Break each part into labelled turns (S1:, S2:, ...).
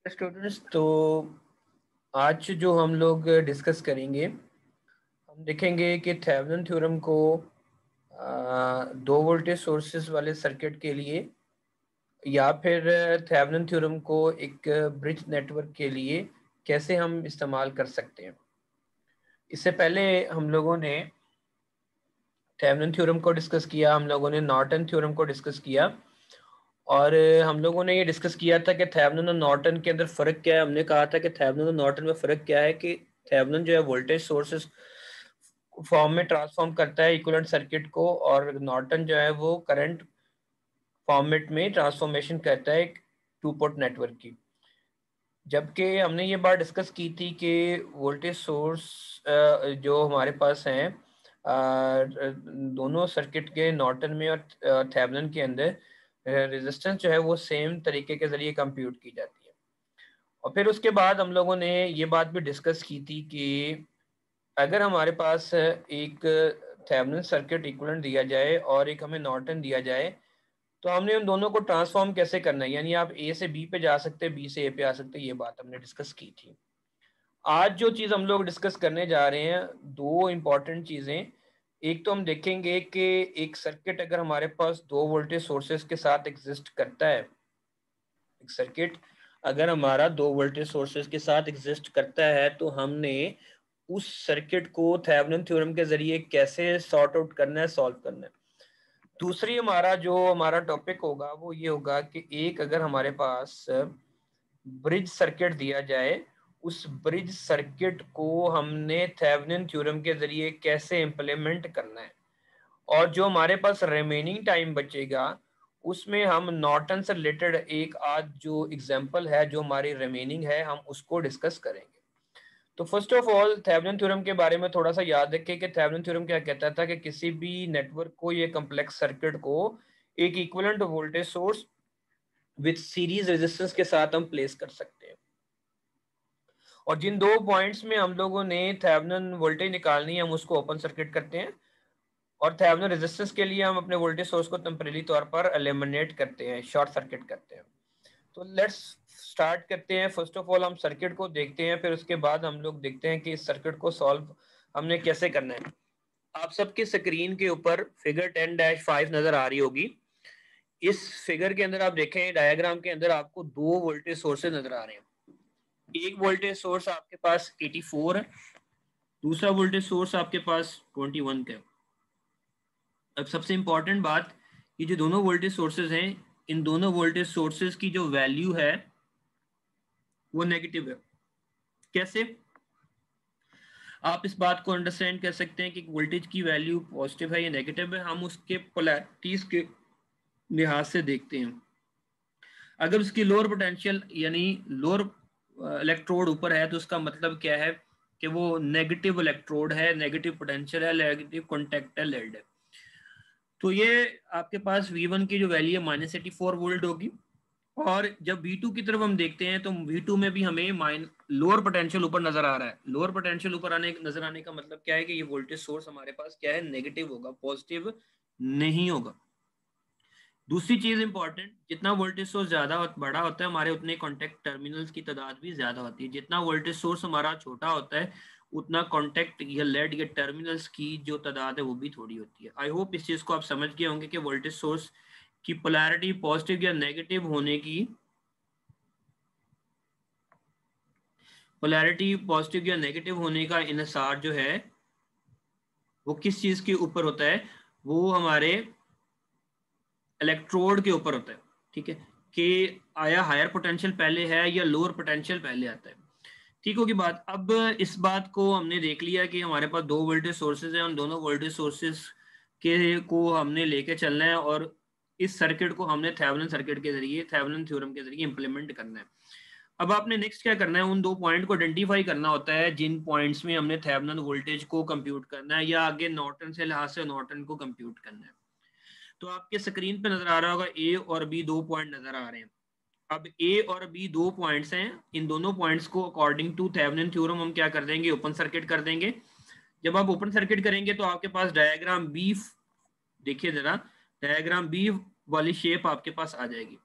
S1: Students, तो आज जो हम लोग डिस्कस करेंगे, हम देखेंगे कि थेवेनिन थ्योरम को दो वोल्टेज सोर्सेस वाले सर्किट के लिए या फिर थेवेनिन थ्योरम को एक ब्रिज नेटवर्क के लिए कैसे हम इस्तेमाल कर सकते हैं। इससे पहले हम लोगों ने थेवेनिन थ्योरम को डिस्कस किया, हम लोगों ने नॉर्टन थ्योरम को डिस्कस किया और हम लोगों ने ये डिस्कस किया था कि थेवेनिन और नॉर्टन के अंदर फ़र्क क्या है। हमने कहा था कि थेवेनिन और नॉर्टन में फ़र्क क्या है कि थेवेनिन जो है वोल्टेज सोर्सेस फॉर्म में ट्रांसफॉर्म करता है इक्विवेलेंट सर्किट को, और नॉर्टन जो है वो करंट फॉर्मेट में ट्रांसफॉर्मेशन करता है एक टू पोर्ट नेटवर्क की। जबकि हमने ये बात डिस्कस की थी कि वोल्टेज सोर्स जो हमारे पास हैं दोनों सर्किट के, नॉर्टन में और थेवेनिन के अंदर रेजिस्टेंस जो है वो सेम तरीके के जरिए कंप्यूट की जाती है। और फिर उसके बाद हम लोगों ने ये बात भी डिस्कस की थी कि अगर हमारे पास एक थेवेनिन सर्किट इक्विवेलेंट दिया जाए और एक हमें नॉर्टन दिया जाए, तो हमने उन दोनों को ट्रांसफॉर्म कैसे करना है, यानी आप ए से बी पे जा सकते हैं, बी से ए पे आ सकते हैं। ये बात हमने डिस्कस की थी। आज जो चीज़ हम लोग डिस्कस करने जा रहे हैं, दो इम्पॉर्टेंट चीज़ें। एक तो हम देखेंगे कि एक सर्किट अगर हमारे पास दो वोल्टेज सोर्सेज के साथ एग्जिस्ट करता है, एक सर्किट अगर हमारा दो वोल्टेज सोर्सेज के साथ एग्जिस्ट करता है, तो हमने उस सर्किट को थेवेनिन थ्योरम के जरिए कैसे सॉर्ट आउट करना है, सॉल्व करना है। दूसरी हमारा टॉपिक होगा वो ये होगा कि एक अगर हमारे पास ब्रिज सर्किट दिया जाए, उस ब्रिज सर्किट को हमने थेवेनिन थ्योरम के जरिए कैसे इंप्लीमेंट करना है, और जो हमारे पास रिमेनिंग टाइम बचेगा उसमें हम नॉर्टन से रिलेटेड एक आज जो एग्जांपल है जो हमारी रिमेनिंग है, हम उसको डिस्कस करेंगे। तो first of all Thevenin theorem के बारे में थोड़ा सा याद रखें कि थेवेनिन थ्योरम क्या कहता था कि किसी भी नेटवर्क को, ये कम्प्लेक्स सर्किट को, एक equivalent voltage source with series resistance के साथ हम प्लेस कर सकते हैं। और जिन दो पॉइंट्स में हम लोगों ने थेवेनिन वोल्टेज निकालनी है, हम उसको ओपन सर्किट करते हैं, और थेवेनिन रेजिस्टेंस के लिए हम अपने वोल्टेज सोर्स को टेम्परेरी तौर पर एलिमिनेट करते हैं, शॉर्ट सर्किट करते हैं। तो लेट्स स्टार्ट करते हैं। फर्स्ट ऑफ ऑल हम सर्किट को देखते हैं, फिर उसके बाद हम लोग देखते हैं कि इस सर्किट को सॉल्व हमने कैसे करना है। आप सबके स्क्रीन के ऊपर फिगर 10-5 नजर आ रही होगी। इस फिगर के अंदर आप देखें, डायग्राम के अंदर आपको दो वोल्टेज सोर्सेज नजर आ रहे हैं। एक वोल्टेज सोर्स आपके पास 84 है, दूसरा वोल्टेज सोर्स आपके पास 21 का है। अब सबसे इंपॉर्टेंट बात, ये जो दोनों वोल्टेज सोर्सेज हैं, इन दोनों वोल्टेज सोर्सेज की जो वैल्यू है वो नेगेटिव है। कैसे आप इस बात को अंडरस्टैंड कर सकते हैं कि वोल्टेज की वैल्यू पॉजिटिव है या नेगेटिव है? हम उसके पोलैरिटीज के लिहाज से देखते हैं। अगर उसकी लोअर पोटेंशियल यानी लोअर इलेक्ट्रोड ऊपर है, तो उसका मतलब क्या है कि वो नेगेटिव इलेक्ट्रोड है, नेगेटिव पोटेंशियल है, नेगेटिव कॉन्टेक्ट है, लेड है। तो ये आपके पास V1 की जो वैल्यू है -84 वोल्ट होगी। और जब V2 की तरफ हम देखते हैं तो V2 में भी हमें लोअर पोटेंशियल ऊपर नजर आ रहा है। लोअर पोटेंशियल ऊपर नजर आने का मतलब क्या है कि ये वोल्टेज सोर्स हमारे पास क्या है, नेगेटिव होगा, पॉजिटिव नहीं होगा। दूसरी चीज इंपॉर्टेंट, जितना वोल्टेज सोर्स बड़ा होता है, हमारे उतने कॉन्टेक्ट टर्मिनल्स की तादाद भी ज्यादा होती है। जितना वोल्टेज सोर्स हमारा छोटा होता है, उतना कॉन्टेक्ट या लेड या टर्मिनल्स की जो तादाद है वो भी थोड़ी होती है। आई होप इस चीज को आप समझ गए होंगे कि वोल्टेज सोर्स की पोलैरिटी पॉजिटिव या नेगेटिव होने की, पोलैरिटी पॉजिटिव या नेगेटिव होने का इन्हिसार जो है वो किस चीज के ऊपर होता है, वो हमारे इलेक्ट्रोड के ऊपर होता है। ठीक है, कि आया हायर पोटेंशियल पहले है या लोअर पोटेंशियल पहले आता है। ठीक होगी बात। अब इस बात को हमने देख लिया कि हमारे पास दो वोल्टेज सोर्सेज हैं, उन दोनों वोल्टेज सोर्सेज के को हमने लेके चलना है, और इस सर्किट को हमने थेवेनिन सर्किट के जरिए, थेवेनिन थ्योरम के जरिए इंप्लीमेंट करना है। अब आपने नेक्स्ट क्या करना है, उन दो पॉइंट को आइडेंटिफाई करना होता है जिन पॉइंट्स में हमने थेवेनिन वोल्टेज को कंप्यूट करना है, या आगे नॉर्टन से लिहाज से नॉर्टन को कंप्यूट करना है। तो आपके स्क्रीन पे नजर आ रहा होगा ए और बी, दो पॉइंट नजर आ रहे हैं। अब ए और बी दो पॉइंट्स हैं, इन दोनों पॉइंट्स को अकॉर्डिंग टू थेवेनिन थ्योरम हम क्या कर देंगे, ओपन सर्किट कर देंगे। जब आप ओपन सर्किट करेंगे तो आपके पास डायग्राम बी, देखिए जरा, डायग्राम बी वाली शेप आपके पास आ जाएगी।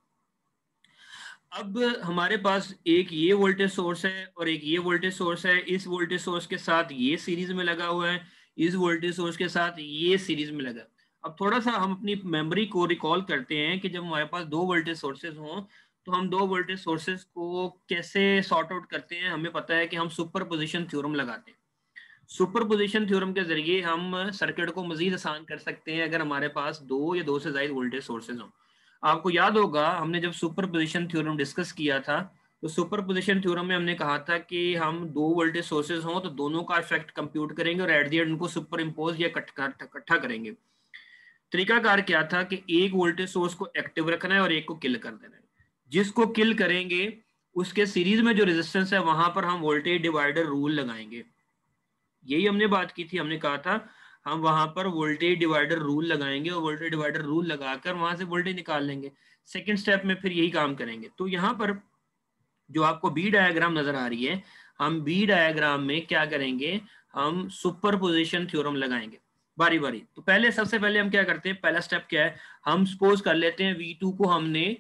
S1: अब हमारे पास एक ये वोल्टेज सोर्स है और एक ये वोल्टेज सोर्स है, इस वोल्टेज सोर्स के साथ ये सीरीज में लगा हुआ है, इस वोल्टेज सोर्स के साथ ये सीरीज में लगा। अब थोड़ा सा हम अपनी मेमोरी को रिकॉल करते हैं कि जब हमारे पास दो वोल्टेज सोर्सेज हों तो हम दो वोल्टेज सोर्सेज को कैसे सॉर्ट आउट करते हैं। हमें पता है कि हम सुपरपोजिशन थ्योरम लगाते हैं। सुपरपोजिशन थ्योरम के जरिए हम सर्किट को मजीद आसान कर सकते हैं अगर हमारे पास दो या दो से ज्यादा वोल्टेज सोर्सेज हों। आपको याद होगा हमने जब सुपरपोजिशन थ्योरम डिस्कस किया था तो सुपरपोजिशन थ्योरम में हमने कहा था कि हम दो वोल्टेज सोर्सेज हों तो दोनों का इफेक्ट कंप्यूट करेंगे और एट द एंड उनको सुपर इम्पोज या इकट्ठा करेंगे। तरीकाकार क्या था कि एक वोल्टेज सोर्स को एक्टिव रखना है और एक को किल कर देना है। जिसको किल करेंगे उसके सीरीज में जो रेजिस्टेंस है वहां पर हम वोल्टेज डिवाइडर रूल लगाएंगे। यही हमने बात की थी, हमने कहा था हम वहां पर वोल्टेज डिवाइडर रूल लगाएंगे और वोल्टेज डिवाइडर रूल लगाकर वहां से वोल्टेज निकाल लेंगे। सेकंड स्टेप में फिर यही काम करेंगे। तो यहाँ पर जो आपको बी डायग्राम नजर आ रही है, हम बी डायग्राम में क्या करेंगे, हम सुपरपोजिशन थ्योरम लगाएंगे बारी बारी। तो पहले सबसे पहले हम क्या करते हैं, पहला स्टेप क्या है, हम सपोज कर लेते हैं V2 को हमने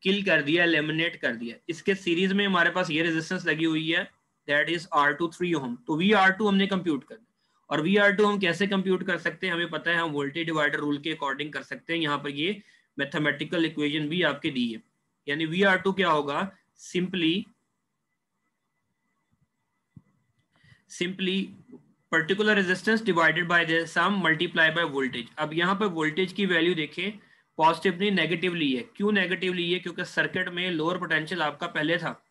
S1: किल कर दिया, एलिमिनेट कर दिया। इसके सीरीज में हमारे पास ये रेजिस्टेंस लगी हुई है, दैट इज R2 3 ओम। तो VR2 हमने कंप्यूट कर दिया। और VR2 हम कैसे कंप्यूट कर सकते हैं, हमें पता है हम वोल्टेज डिवाइडर रूल के अकॉर्डिंग कर सकते हैं। यहाँ पर ये मैथमेटिकल इक्वेशन भी आपके दी है। यानी VR2 क्या होगा, simply particular resistance divided by the sum multiply by voltage. अब यहाँ पर वोल्टेज की वैल्यू देखें, पॉजिटिवली नेगेटिवली है। क्यों नेगेटिवली है, क्योंकि सर्किट में लोअर पोटेंशियल आपका पहले था,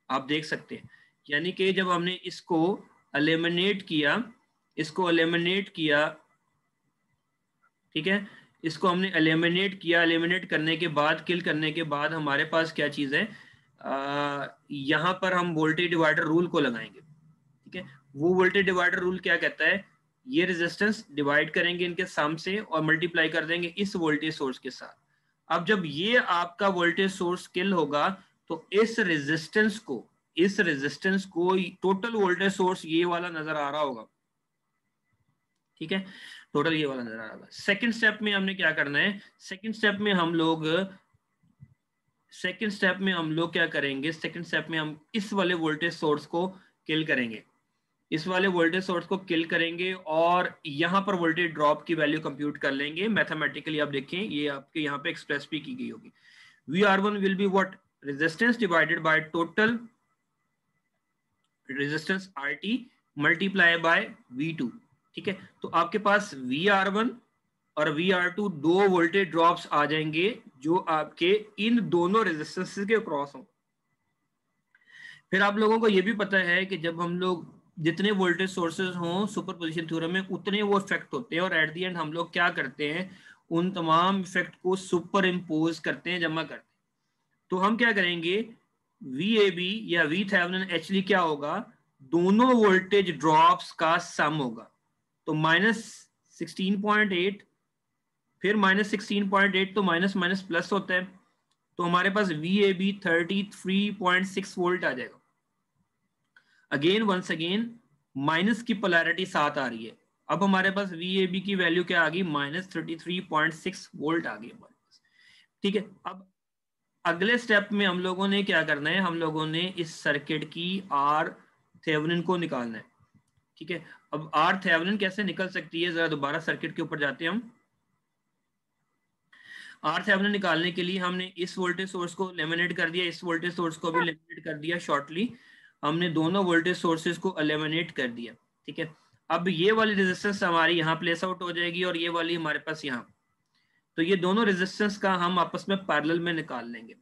S1: आप देख सकते हैं। यानी कि जब हमने इसको एलिमिनेट किया, ठीक है, इसको हमने एलिमिनेट किया, एलिमिनेट करने के बाद, किल करने के बाद हमारे पास क्या चीज है, यहाँ पर हम वोल्टेज डिवाइडर रूल को लगाएंगे। ठीक है, वो वोल्टेज डिवाइडर रूल क्या कहता है, ये रेजिस्टेंस डिवाइड करेंगे इनके सम से और मल्टीप्लाई कर देंगे इस वोल्टेज सोर्स के साथ। अब जब ये आपका वोल्टेज सोर्स किल होगा तो इस रेजिस्टेंस को टोटल वोल्टेज सोर्स ये वाला नजर आ रहा होगा। ठीक है, टोटल ये वाला नजर आ रहा होगा। सेकंड स्टेप में हमने क्या करना है, सेकंड स्टेप में हम लोग क्या करेंगे, सेकंड स्टेप में हम इस वाले वोल्टेज सोर्स को किल करेंगे, इस वाले वोल्टेज सोर्स को किल करेंगे और यहां पर वोल्टेज ड्रॉप की वैल्यू कंप्यूट कर लेंगे मैथमेटिकली। आप देखें ये आपके यहाँ पे एक्सप्रेस भी की गई होगी। VR1 will be what, resistance divided by total resistance RT multiply by V2। ठीक है, तो आपके पास VR1 और VR2 दो वोल्टेज ड्रॉप्स आ जाएंगे जो आपके इन दोनों रेजिस्टेंसेस के क्रॉस हों। फिर आप लोगों को ये भी पता है कि जब हम लोग जितने वोल्टेज सोर्सेज हों सुपरपोजिशन थ्योरम में उतने वो इफेक्ट होते हैं और एट द एंड हम लोग क्या करते हैं, उन तमाम इफेक्ट को सुपर इम्पोज करते हैं, जमा करते हैं। तो हम क्या करेंगे, VAB या VThevenin एक्चुअली क्या होगा, दोनों वोल्टेज ड्रॉप्स का सम होगा। तो -16.8 फिर -16.8 तो माइनस माइनस प्लस होता है, तो हमारे पास VAB 33.6 वोल्ट आ जाएगा। अगेन वंस अगेन माइनस की पोलैरिटी साथ आ रही है। अब हमारे पास VAB की वैल्यू क्या आ गई, -33.6 वोल्ट आ गई हमारे पास। ठीक है, अब अगले स्टेप में हम लोगों ने क्या करना है, हम लोगों ने इस सर्किट की R थेवेनिन को निकालना है। ठीक है, अब R थेवेनिन कैसे निकल सकती है, जरा दोबारा सर्किट के ऊपर जाते हैं हम। R थेवेनिन निकालने के लिए हमने इस वोल्टेज सोर्स को एलिमिनेट कर दिया, इस वोल्टेज सोर्स को भी एलिमिनेट कर दिया। शॉर्टली हमने दोनों वोल्टेज सोर्सेज को एलिमिनेट कर दिया। ठीक है, अब ये वाली रेजिस्टेंस हमारी यहाँ प्लेस आउट हो जाएगी और ये वाली हमारे पास यहाँ। तो ये दोनों रेजिस्टेंस का हम आपस में पैरेलल में निकाल लेंगे।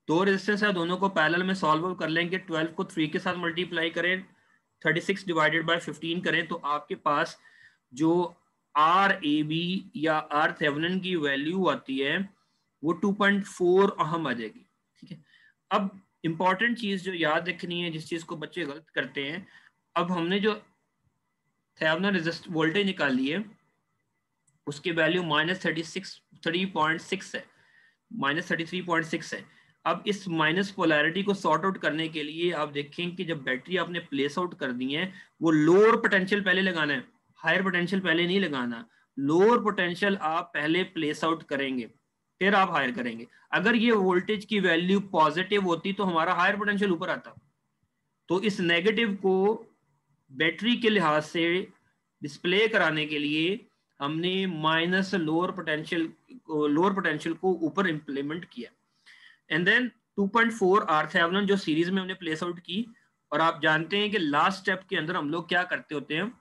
S1: दो रेजिस्टेंस है, दोनों को पैरेलल में सॉल्व कर लेंगे। 12 को 3 के साथ मल्टीप्लाई करें, 36 डिवाइडेड बाय 15 करें तो आपके पास जो RAB या R थेवेनिन की वैल्यू आती है वो 2.4 ओहम आ जाएगी। ठीक है, अब इंपॉर्टेंट चीज जो याद रखनी है, जिस चीज को बच्चे गलत करते हैं, अब हमने जो थेवेनिन रेजिस्ट वोल्टेज निकाली है उसकी वैल्यू -33.6 है, -33.6 है। अब इस माइनस पोलैरिटी को सॉर्ट आउट करने के लिए आप देखें कि जब बैटरी आपने प्लेस आउट कर दी है, वो लोअर पोटेंशियल पहले लगाना है, हायर पोटेंशियल पहले नहीं लगाना। लोअर पोटेंशियल आप पहले प्लेस आउट करेंगे। फिर आप हायर करेंगे। अगर ये वोल्टेज की वैल्यू पॉजिटिव होती तो हमारा हायर पोटेंशियल ऊपर आता। तो इस नेगेटिव को बैटरी के लिहाज से डिस्प्ले कराने के लिए हमने माइनस लोअर पोटेंशियल को ऊपर इंप्लीमेंट किया। एंड देन 2.4 आर्थेवेलन जो सीरीज में हमने प्लेस आउट की। और आप जानते हैं कि लास्ट स्टेप के अंदर हम लोग क्या करते होते हैं,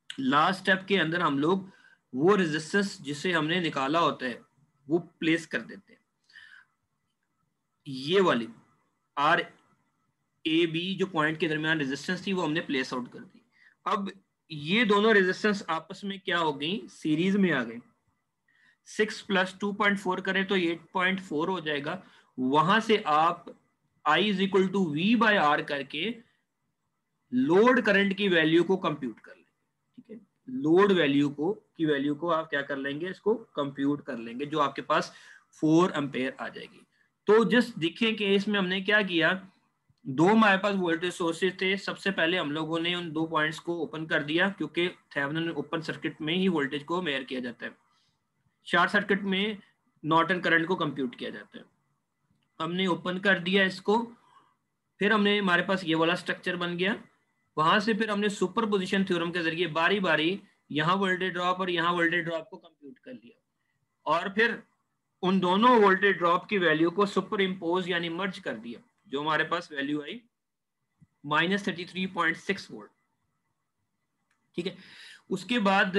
S1: लास्ट स्टेप के अंदर हम लोग वो रेजिस्टेंस जिसे हमने निकाला होता है वो प्लेस कर देते हैं। ये वाली आर ए बी जो पॉइंट के दरमियान रेजिस्टेंस थी वो हमने प्लेस आउट कर दी। अब ये दोनों रेजिस्टेंस आपस में क्या हो गई, सीरीज में आ गई। 6 प्लस 2.4 करें तो 8.4 हो जाएगा। वहां से आप I is equal to V by R करके लोड करंट की वैल्यू को कंप्यूट कर लेंगे। ठीक है, लोड वैल्यू को आप क्या कर लेंगे, इसको कंप्यूट कर लेंगे, जो आपके पास 4 एम्पेयर आ जाएगी। तो जस्ट दिखें कि इसमें हमने क्या किया, दो हमारे पास वोल्टेज सोर्सेज थे। सबसे पहले हम लोगों ने उन 2 पॉइंट्स को ओपन कर दिया, क्योंकि थेवेनिन ओपन सर्किट में ही वोल्टेज को मेजर किया जाता है, शॉर्ट सर्किट में नॉर्टन करंट को कंप्यूट किया जाता है। हमने ओपन कर दिया इसको, फिर हमने हमारे पास ये वाला स्ट्रक्चर बन गया। वहां से फिर हमने सुपर पोजिशन थ्योरम के जरिए बारी बारी यहाँ वोल्टेज ड्रॉप और यहाँ वोल्टेज ड्रॉप को कंप्यूट कर लिया, और फिर उन दोनों वोल्टेज ड्रॉप की वैल्यू को सुपर इम्पोज यानी मर्ज कर दिया, जो हमारे पास वैल्यू आई -33.6 वोल्ट। ठीक है, उसके बाद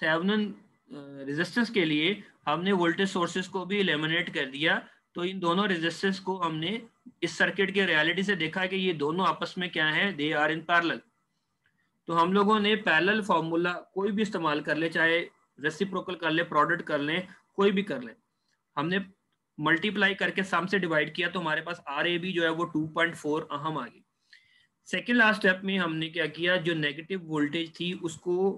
S1: थेवेनिन रेजिस्टेंस के लिए हमने वोल्टेज सोर्सेस को भी एलिमिनेट कर दिया। तो इन दोनों रेजिस्टेंस को हमने इस सर्किट के रियलिटी से देखा है कि ये दोनों आपस में क्या है, दे आर इन पैरेलल। तो हम लोगों ने पैरेलल फॉर्मूला कोई भी इस्तेमाल कर ले, चाहे रेसिप्रोकल कर ले, प्रोडक्ट कर ले, कोई भी कर ले, हमने मल्टीप्लाई करके सम से डिवाइड किया तो हमारे पास आर ए बी जो है वो 2.4 अहम आ गई। सेकेंड लास्ट स्टेप में हमने क्या किया, जो नेगेटिव वोल्टेज थी उसको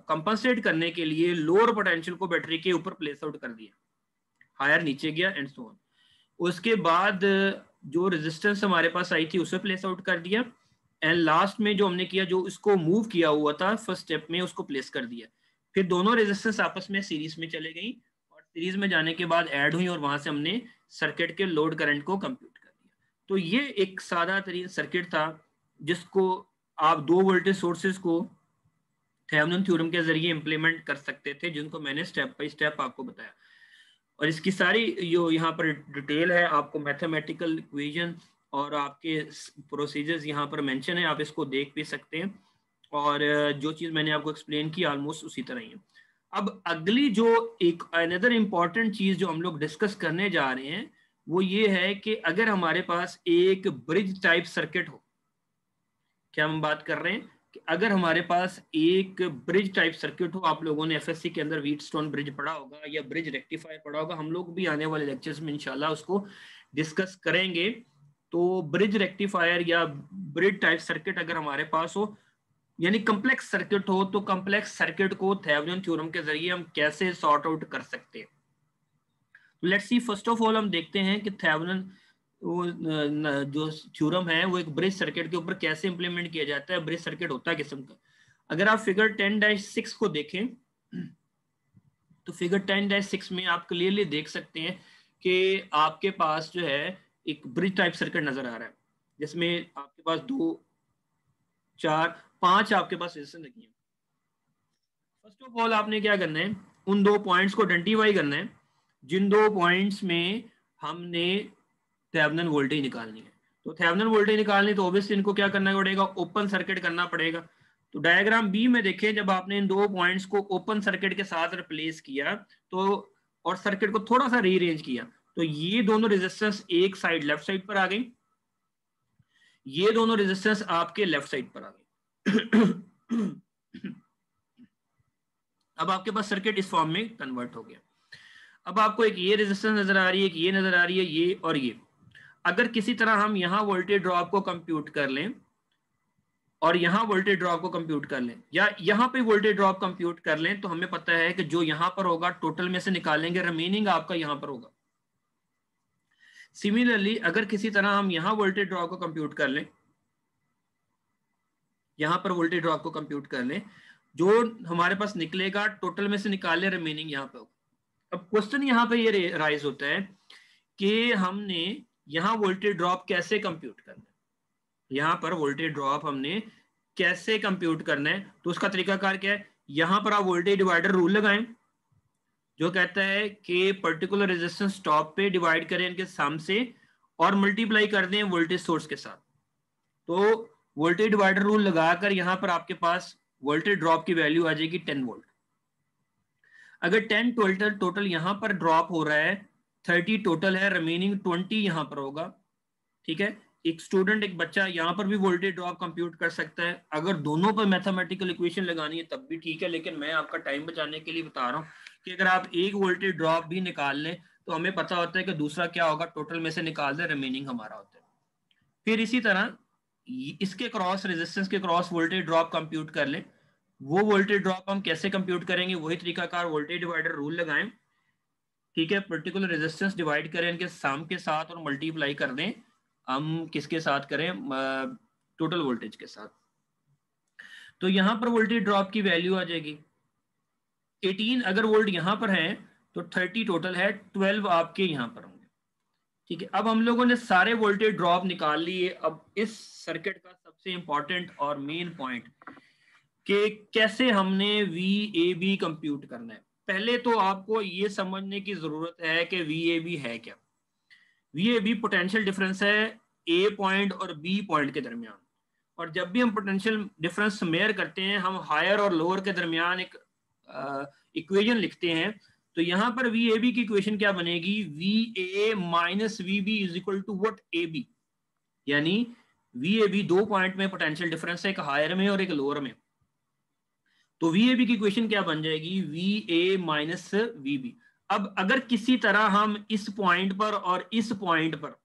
S1: कंपनसेट करने के लिए लोअर पोटेंशियल को बैटरी के ऊपर प्लेस आउट कर दिया, हायर नीचे गया एंड सो ऑन। उसके बाद जो रेजिस्टेंस हमारे पास आई थी उसे प्लेस आउट कर दिया, एंड लास्ट में जो हमने किया, जो इसको मूव किया हुआ था फर्स्ट स्टेप में, उसको प्लेस कर दिया। फिर दोनों रेजिस्टेंस आपस में सीरीज में चले गई, और सीरीज में जाने के बाद ऐड हुई, और वहां से हमने सर्किट के लोड करंट को कंप्यूट कर दिया। तो ये एक सादा तरीन सर्किट था जिसको आप 2 वोल्टेज सोर्सेज को थेवेनिन थ्योरम के जरिए इंप्लीमेंट कर सकते थे, जिनको मैंने स्टेप बाय स्टेप आपको बताया। और इसकी सारी जो यहाँ पर डिटेल है, आपको मैथमेटिकल इक्वेशन और आपके प्रोसीजर्स यहाँ पर मेंशन है, आप इसको देख भी सकते हैं। और जो चीज़ मैंने आपको एक्सप्लेन की ऑलमोस्ट उसी तरह ही है। अब अगली जो एक अनदर इम्पॉर्टेंट चीज़ जो हम लोग डिस्कस करने जा रहे हैं वो ये है कि अगर हमारे पास एक ब्रिज टाइप सर्किट हो, क्या हम बात कर रहे हैं कि अगर हमारे पास एक ब्रिज टाइप सर्किट हो, आप लोगों ने एफएससी के अंदर व्हीटस्टोन ब्रिज पढ़ा होगा या ब्रिज रेक्टिफायर पढ़ा होगा, हम लोग भी आने वाले लेक्चर्स में इंशाल्लाह उसको डिस्कस करेंगे। तो ब्रिज रेक्टिफायर या ब्रिज टाइप सर्किट अगर हमारे पास हो, यानी कम्प्लेक्स सर्किट हो, तो कम्प्लेक्स सर्किट को थेवेनिन थ्योरम के जरिए हम कैसे सॉर्ट आउट कर सकते हैं। Let's see, first of all हम देखते हैं कि थेवेनिन जो थ्योरम है वो एक ब्रिज सर्किट के ऊपर कैसे इंप्लीमेंट किया जाता है, ब्रिज सर्किट होता है किस्म का। अगर आप फिगर 10-6 को देखें तो फिगर 10-6 में आप क्लियरली देख सकते हैं कि आपके पास जो है एक ब्रिज टाइप सर्किट नजर आ रहा है, जिसमें आपके पास 2, 4, 5 आपके पास रेजिस्टेंस लगी है। फर्स्ट ऑफ ऑल आपने क्या करना है, उन 2 पॉइंट्स को आइडेंटिफाई करना है जिन 2 पॉइंट्स में हमने थेवेनिन वोल्टेज निकालनी है। तो थेवेनिन वोल्टेज निकालनी तो ऑब्वियसली इनको क्या करना पड़ेगा, ओपन सर्किट करना पड़ेगा। तो डायग्राम बी में देखें, जब आपने इन 2 पॉइंट्स को ओपन सर्किट के साथ रिप्लेस किया तो और सर्किट को थोड़ा सा रीअरेंज किया, तो ये दोनों रेजिस्टेंस एक साइड लेफ्ट साइड पर आ गई, ये दोनों रेजिस्टेंस आपके लेफ्ट साइड पर आ गई। अब आपके पास सर्किट इस फॉर्म में कन्वर्ट हो गया। अब आपको एक ये रेजिस्टेंस नजर आ रही है, एक ये नजर आ रही है, ये और ये। अगर किसी तरह हम यहाँ वोल्टेज ड्रॉप को कंप्यूट कर लें और यहाँ वोल्टेज ड्रॉप को कंप्यूट कर लें, या यहाँ पे वोल्टेज ड्रॉप कंप्यूट कर लें, तो हमें पता है कि जो यहाँ पर होगा टोटल में से निकालेंगे, रिमेनिंग आपका यहाँ पर होगा। सिमिलरली अगर किसी तरह हम यहाँ वोल्टेज ड्रॉप को कंप्यूट कर लें, यहाँ पर वोल्टेज ड्रॉप को कंप्यूट कर लें, जो हमारे पास निकलेगा टोटल में से निकाले, रिमेनिंग यहाँ पे होगा। अब क्वेश्चन यहाँ पे ये राइज होता है कि हमने यहाँ वोल्टेज ड्रॉप कैसे कंप्यूट करना है, यहाँ पर वोल्टेज ड्रॉप हमने कैसे कंप्यूट करना है। तो उसका तरीकाकार क्या है, यहाँ पर आप वोल्टेज डिवाइडर रूल लगाएं जो कहता है कि पर्टिकुलर रेजिस्टेंस टॉप पे डिवाइड करें इनके सम से और मल्टीप्लाई कर दें वोल्टेज सोर्स के साथ। तो वोल्टेज डिवाइडर रूल लगाकर यहाँ पर आपके पास वोल्टेज ड्रॉप की वैल्यू आ जाएगी 10 वोल्ट। अगर 10 टोटल यहाँ पर ड्रॉप हो रहा है, 30 टोटल है, रिमेनिंग 20 यहाँ पर होगा। ठीक है, एक स्टूडेंट, एक बच्चा यहाँ पर भी वोल्टेज ड्रॉप कंप्यूट कर सकता है। अगर दोनों पर मैथमेटिकल इक्वेशन लगानी है तब भी ठीक है, लेकिन मैं आपका टाइम बचाने के लिए बता रहा हूँ कि अगर आप एक वोल्टेज ड्रॉप भी निकाल लें तो हमें पता होता है कि दूसरा क्या होगा, टोटल में से निकाल दें, रिमेनिंग हमारा होता है। फिर इसी तरह इसके क्रॉस, रेजिस्टेंस के क्रॉस वोल्टेज ड्रॉप कंप्यूट कर लें। वो वोल्टेज ड्रॉप हम कैसे कंप्यूट करेंगे, वही तरीकाकार, वोल्टेज डिवाइडर रूल लगाएं। ठीक है, पर्टिकुलर रेजिस्टेंस डिवाइड करें इनके सम के साथ और मल्टीप्लाई कर दें, हम किसके साथ करें, टोटल वोल्टेज के साथ। तो यहां पर वोल्टेज ड्रॉप की वैल्यू आ जाएगी 18 अगर वोल्ट यहां पर है तो 30 टोटल है, 12 आपके यहां पर होंगे। ठीक है, अब हम लोगों ने सारे वोल्टेज ड्रॉप निकाल लिए। अब इस सर्किट का सबसे इंपॉर्टेंट और मेन पॉइंट कि कैसे हमने VAB कंप्यूट करना है। पहले तो आपको ये समझने की जरूरत है कि VAB है क्या। VAB पोटेंशियल डिफरेंस है A पॉइंट और B पॉइंट के दरमियान। और जब भी हम पोटेंशियल डिफरेंस मेयर करते हैं, हम हायर और लोअर के दरमियान एक इक्वेशन लिखते हैं। तो यहाँ पर VAB की इक्वेशन क्या बनेगी, VA minus VB is equal to what, AB। यानी VAB दो पॉइंट में पोटेंशियल डिफरेंस है, एक हायर में और एक लोअर में। तो VAB की इक्वेशन क्या बन जाएगी, VA माइनस VB। अब अगर किसी तरह हम इस पॉइंट पर और इस पॉइंट पर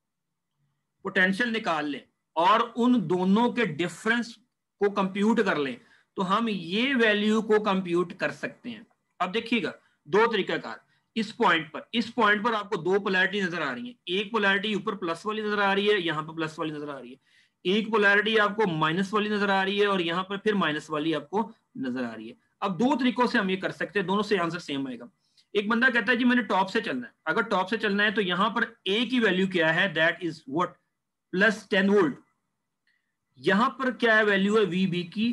S1: पोटेंशियल निकाल लें और उन दोनों के डिफरेंस को कंप्यूट कर लें तो हम ये वैल्यू को कंप्यूट कर सकते हैं। अब देखिएगा, दो तरीकाकार। इस पॉइंट पर आपको दो पोलैरिटी नजर आ रही है। एक पोलैरिटी ऊपर प्लस वाली नजर आ रही है, यहाँ पर प्लस वाली नजर आ रही है। एक पोलैरिटी आपको माइनस वाली नजर आ रही है और यहाँ पर फिर माइनस वाली आपको नजर आ रही है। अब दो तरीकों से हम ये कर सकते हैं, दोनों से आंसर सेम आएगा। एक बंदा कहता है जी मैंने टॉप से चलना है। अगर टॉप से चलना है तो यहाँ पर ए की वैल्यू क्या है, that is what, plus 10 volt. यहां पर क्या है, वैल्यू है VB की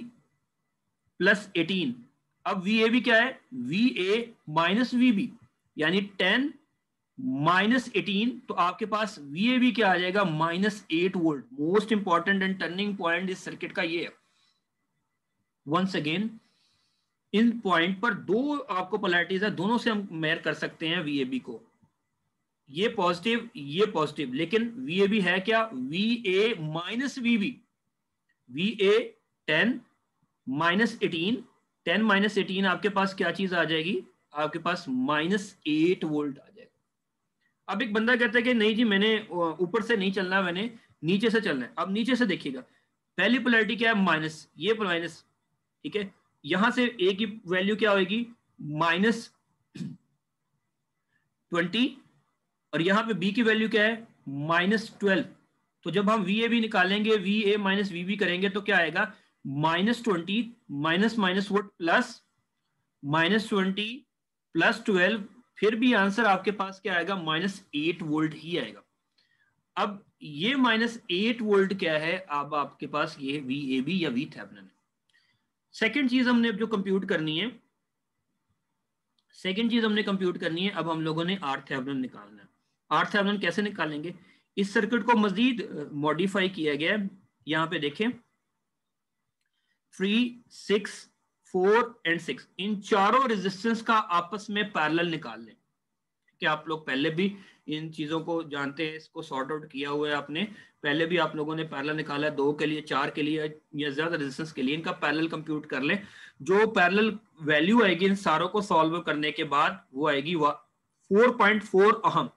S1: प्लस 18। अब VAB क्या है, VA माइनस VB, यानी 10 माइनस 18। तो आपके पास VAB क्या आ जाएगा, minus 8 volt. Most important and turning point इस सर्किट का ये है। वंस अगेन, इन पॉइंट पर दो आपको पोलैरिटीज है, दोनों से हम मेयर कर सकते हैं VAB को। ये पॉजिटिव, ये पॉजिटिव, लेकिन VAB है क्या, VA minus VB। VA 10 minus 18, 10 minus 18 आपके पास क्या चीज आ जाएगी, आपके पास माइनस 8 वोल्ट आ जाएगा। अब एक बंदा कहता है कि नहीं जी मैंने ऊपर से नहीं चलना, मैंने नीचे से चलना है। अब नीचे से देखिएगा, पहली पोलैरिटी क्या है, माइनस, ये माइनस। ठीक है, यहां से ए की वैल्यू क्या होगी, माइनस 20 और यहां पे बी की वैल्यू क्या है, माइनस 12। तो जब हम VAB निकालेंगे, VA माइनस VB करेंगे तो क्या आएगा, minus 20 minus minus vote plus minus 20 plus 12, फिर भी आंसर आपके पास क्या आएगा, माइनस 8 वोल्ट ही आएगा। अब ये माइनस 8 वोल्ट क्या है, अब आपके पास ये VAB या VThevenin है। सेकेंड चीज हमने जो कंप्यूट करनी है, अब हम लोगों ने RThevenin निकालना है। RThevenin कैसे निकालेंगे, इस सर्किट को मजीद मॉडिफाई किया गया है। यहां पे देखें, 3, 6, 4 एंड 6, इन चारों रेजिस्टेंस का आपस में पैरेलल निकाल लें। कि आप लोग पहले भी इन चीजों को जानते हैं, इसको सॉर्ट आउट किया हुआ है आपने, पहले भी आप लोगों ने पैरेलल निकाला है, 2 के लिए, 4 के लिए या ज्यादा रेजिस्टेंस के लिए। इनका पैरेलल कंप्यूट कर लें। जो पैरेलल वैल्यू आएगी इन सारों को सॉल्व करने के बाद, वो आएगी 4.4 अहम।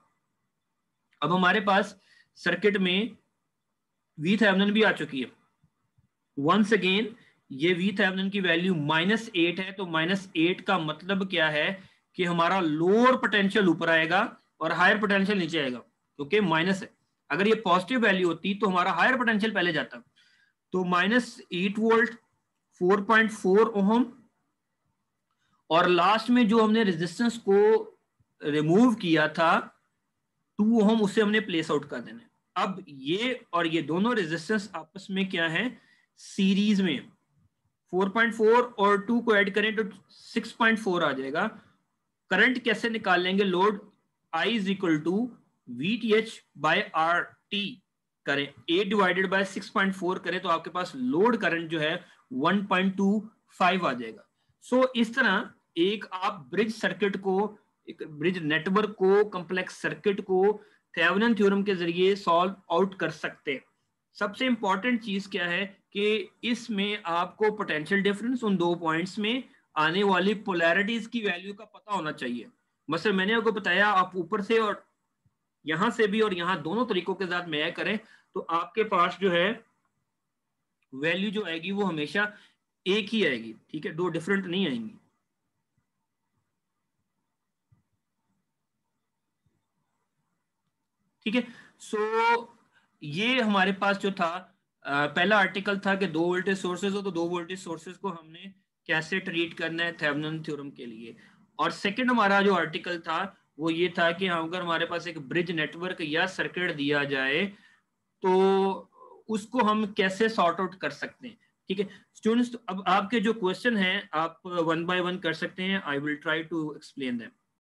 S1: अब हमारे पास सर्किट में VThevenin भी आ चुकी है। वंस अगेन, ये VThevenin की वैल्यू माइनस 8 है। तो माइनस 8 का मतलब क्या है कि हमारा लोअर पोटेंशियल ऊपर आएगा और हायर पोटेंशियल नीचे आएगा, क्योंकि माइनस है। अगर ये पॉजिटिव वैल्यू होती तो हमारा हायर पोटेंशियल पहले जाता। तो माइनस 8 वोल्ट, 4.4 ओहम, और लास्ट में जो हमने रेजिस्टेंस को रिमूव किया था 2 ओम, उसे हमने प्लेस आउट कर देना है। अब ये और ये दोनों रेजिस्टेंस आपस में क्या है, सीरीज में। 4.4 और 2 को ऐड करें तो 6.4 आ जाएगा। करंट कैसे निकाल लेंगे, load I is equal to VTH by RT करें, 8 डिवाइडेड बाय 6.4 करें तो आपके पास लोड करंट जो है 1.25 आ जाएगा। सो इस तरह एक आप ब्रिज सर्किट को, एक ब्रिज नेटवर्क को, कॉम्प्लेक्स सर्किट को थेवेनिन थ्योरम के जरिए सॉल्व आउट कर सकते हैं। सबसे इंपॉर्टेंट चीज क्या है कि इसमें आपको पोटेंशियल डिफरेंस उन 2 पॉइंट्स में आने वाली पोलैरिटीज की वैल्यू का पता होना चाहिए। मतलब मैंने आपको बताया, आप ऊपर से और यहां से भी और यहां दोनों तरीकों के साथ मेजर करें तो आपके पास जो है वैल्यू जो आएगी वो हमेशा एक ही आएगी, ठीक है, 2 डिफरेंट नहीं आएंगी। ठीक है। सो ये हमारे पास जो था पहला आर्टिकल था कि 2 वोल्टेज सोर्सेज हो तो 2 वोल्टेज सोर्सेज को हमने कैसे ट्रीट करना है थेवेनिन थ्योरम के लिए। और सेकंड हमारा जो आर्टिकल था वो ये था कि अगर हमारे पास एक ब्रिज नेटवर्क या सर्किट दिया जाए तो उसको हम कैसे सॉर्ट आउट कर सकते हैं। ठीक है स्टूडेंट्स, अब आपके जो क्वेश्चन हैं आप 1 बाय 1 कर सकते हैं। I will try to explain them.